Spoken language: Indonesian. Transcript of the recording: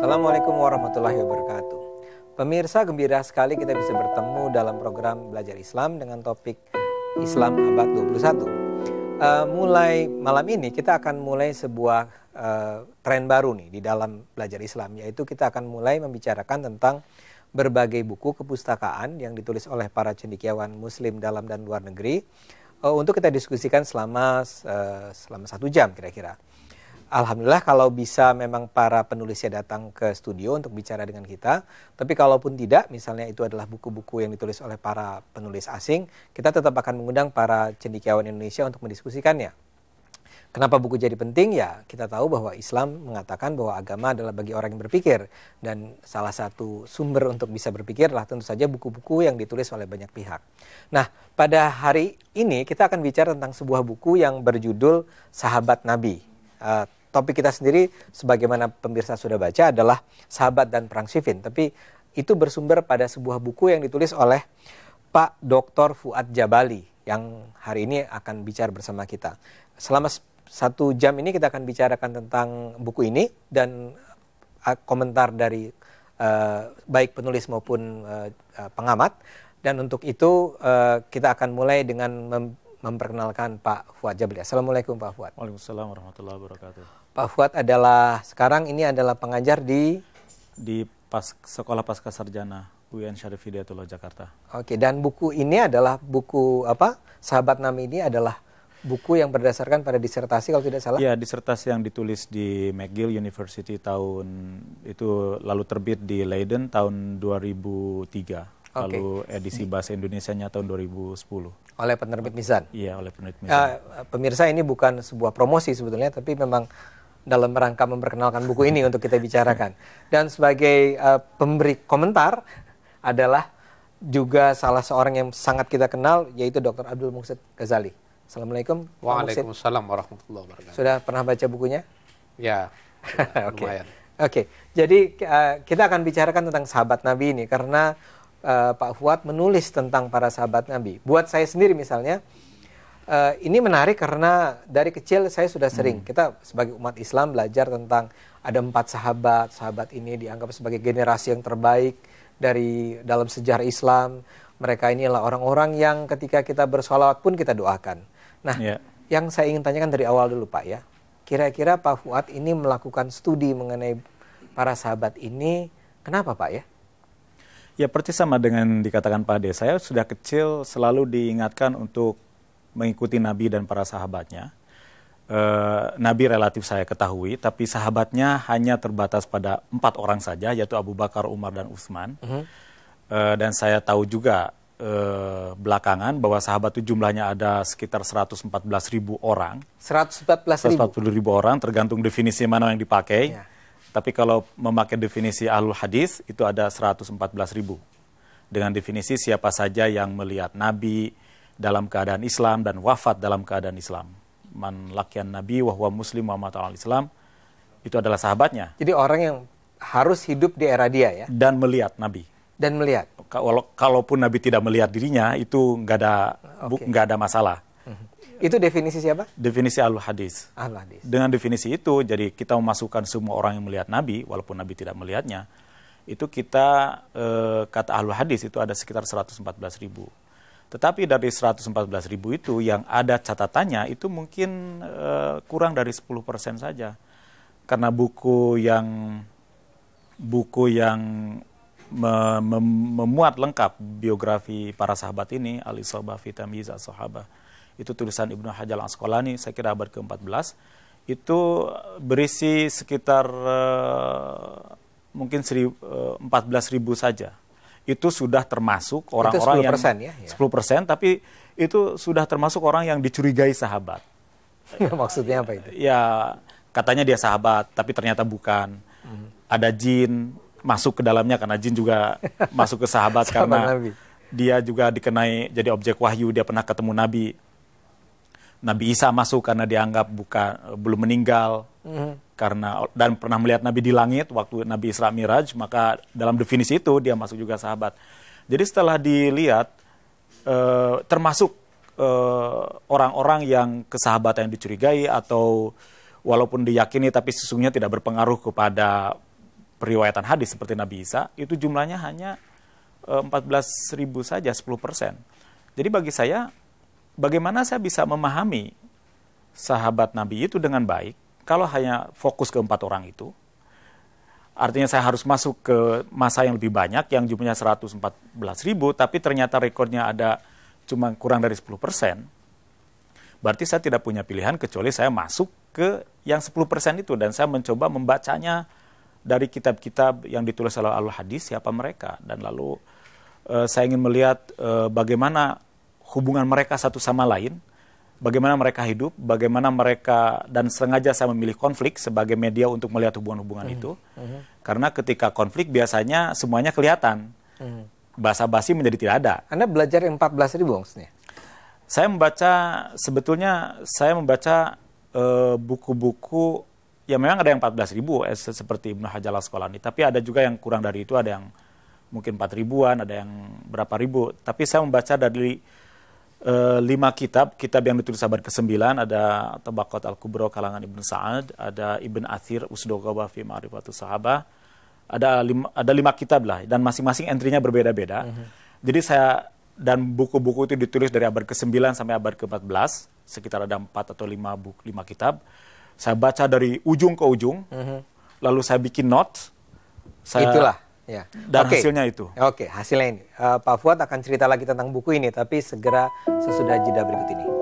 Assalamualaikum warahmatullahi wabarakatuh. Pemirsa, gembira sekali kita bisa bertemu dalam program Belajar Islam dengan topik Islam Abad 21. Mulai malam ini kita akan mulai sebuah tren baru nih di dalam Belajar Islam, yaitu kita akan mulai membicarakan tentang berbagai buku kepustakaan yang ditulis oleh para cendekiawan Muslim dalam dan luar negeri untuk kita diskusikan selama 1 jam kira-kira. Alhamdulillah kalau bisa memang para penulisnya datang ke studio untuk bicara dengan kita. Tapi kalaupun tidak, misalnya itu adalah buku-buku yang ditulis oleh para penulis asing, kita tetap akan mengundang para cendekiawan Indonesia untuk mendiskusikannya. Kenapa buku jadi penting? Ya, kita tahu bahwa Islam mengatakan bahwa agama adalah bagi orang yang berpikir. Dan salah satu sumber untuk bisa berpikir adalah tentu saja buku-buku yang ditulis oleh banyak pihak. Nah, pada hari ini kita akan bicara tentang sebuah buku yang berjudul Sahabat Nabi. Topik kita sendiri, sebagaimana pemirsa sudah baca, adalah Sahabat dan Perang Siffin. Tapi itu bersumber pada sebuah buku yang ditulis oleh Pak Dr. Fuad Jabali, yang hari ini akan bicara bersama kita. Selama 1 jam ini kita akan bicarakan tentang buku ini dan komentar dari baik penulis maupun pengamat. Dan untuk itu kita akan mulai dengan memperkenalkan Pak Fuad Jabali. Assalamualaikum Pak Fuad. Waalaikumsalam warahmatullahi wabarakatuh. Pak Fuad sekarang ini adalah pengajar di Sekolah Pasca Sarjana UIN Syarif Hidayatullah Jakarta. Oke, dan buku ini adalah buku apa? Sahabat Nabi ini adalah buku yang berdasarkan pada disertasi kalau tidak salah? Iya, disertasi yang ditulis di McGill University lalu terbit di Leiden tahun 2003. Lalu edisi bahasa Indonesianya tahun 2010. Oleh penerbit Mizan? Iya, oleh penerbit Mizan. Pemirsa, ini bukan sebuah promosi sebetulnya, tapi memang dalam rangka memperkenalkan buku ini untuk kita bicarakan. Dan sebagai pemberi komentar adalah juga salah seorang yang sangat kita kenal, yaitu Dr. Abdul Muhsin Ghazali. Assalamualaikum. Waalaikumsalam warahmatullahi wabarakatuh. Sudah pernah baca bukunya? Ya, lumayan. Oke, jadi kita akan bicarakan tentang sahabat Nabi ini karena Pak Fuad menulis tentang para sahabat Nabi. Buat saya sendiri misalnya, ini menarik karena dari kecil saya sudah sering, kita sebagai umat Islam belajar tentang ada 4 sahabat. Sahabat ini dianggap sebagai generasi yang terbaik dari dalam sejarah Islam. Mereka ini adalah orang-orang yang ketika kita bersolawat pun kita doakan. Nah, yang saya ingin tanyakan dari awal dulu Pak ya, kira-kira Pak Fuad ini melakukan studi mengenai para sahabat ini, kenapa Pak ya? Ya, persis sama dengan dikatakan Pak Ade, saya sudah kecil selalu diingatkan untuk mengikuti Nabi dan para sahabatnya. Nabi relatif saya ketahui, tapi sahabatnya hanya terbatas pada 4 orang saja, yaitu Abu Bakar, Umar, dan Utsman. Dan saya tahu juga belakangan bahwa sahabat itu jumlahnya ada sekitar 114.000 orang. 114.000 orang, tergantung definisi mana yang dipakai. Ya. Tapi kalau memakai definisi Ahlul Hadis itu ada 114.000. Dengan definisi siapa saja yang melihat Nabi dalam keadaan Islam dan wafat dalam keadaan Islam. Man laqiyan Nabi wa huwa muslim wa mata al-Islam, itu adalah sahabatnya. Jadi orang yang harus hidup di era dia ya. Dan melihat Nabi. Dan melihat. Kalaupun Nabi tidak melihat dirinya itu nggak ada masalah. Itu definisi siapa? Definisi Ahlul Hadis. Ahlul Hadis. Dengan definisi itu, jadi kita memasukkan semua orang yang melihat Nabi, walaupun Nabi tidak melihatnya, itu kita, kata Ahlul Hadis itu ada sekitar 114.000. Tetapi dari 114.000 itu, yang ada catatannya itu mungkin kurang dari 10% saja. Karena buku yang memuat lengkap biografi para sahabat ini, Al-Isabah fi Tamyiz as-Sahabah, itu tulisan Ibnu Hajar al-Asqalani, saya kira abad ke-14, itu berisi sekitar mungkin 14.000 saja. Itu sudah termasuk orang-orang yang 10%, tapi itu sudah termasuk orang yang dicurigai sahabat. Maksudnya apa itu? Ya, katanya dia sahabat, tapi ternyata bukan. Ada jin masuk ke dalamnya, karena jin juga masuk ke sahabat karena Nabi. Dia juga dikenai jadi objek wahyu, dia pernah ketemu Nabi. Nabi Isa masuk karena dianggap belum meninggal, dan pernah melihat Nabi di langit waktu Nabi Isra Miraj, maka dalam definisi itu dia masuk juga sahabat. Jadi setelah dilihat, termasuk orang-orang yang kesahabatan yang dicurigai atau walaupun diyakini tapi sesungguhnya tidak berpengaruh kepada periwayatan hadis seperti Nabi Isa, itu jumlahnya hanya 14.000 saja, 10%. Jadi bagi saya, bagaimana saya bisa memahami sahabat Nabi itu dengan baik kalau hanya fokus ke 4 orang itu? Artinya saya harus masuk ke masa yang lebih banyak, yang jumlahnya 114.000, tapi ternyata rekornya ada cuma kurang dari 10%. Berarti saya tidak punya pilihan kecuali saya masuk ke yang 10% itu, dan saya mencoba membacanya dari kitab-kitab yang ditulis oleh Al-Hadis, siapa mereka. Dan lalu saya ingin melihat bagaimana hubungan mereka satu sama lain, bagaimana mereka hidup, bagaimana mereka, dan sengaja saya memilih konflik sebagai media untuk melihat hubungan-hubungan itu. Karena ketika konflik biasanya semuanya kelihatan. Basa-basi menjadi tidak ada. Anda belajar yang 14.000 maksudnya? Saya membaca buku-buku, ya memang ada yang 14.000 seperti Ibnu Hajar Al-Asqalani, tapi ada juga yang kurang dari itu, ada yang mungkin 4.000-an, ada yang berapa ribu. Tapi saya membaca dari 5 kitab yang ditulis abad ke-9, ada Tabaqat Al-Kubra kalangan Ibn Sa'ad, ada Ibn Athir Usdogaba fi Ma'rifatus Sahabah, ada 5 kitab lah, dan masing-masing entry-nya berbeda-beda. Jadi dan buku-buku itu ditulis dari abad ke-9 sampai abad ke-14, sekitar ada 4 atau 5 kitab. Saya baca dari ujung ke ujung, lalu saya bikin note. Itulah. Ya. Dan hasilnya itu. Oke, hasilnya ini. Pak Fuad akan cerita lagi tentang buku ini, tapi segera sesudah jeda berikut ini.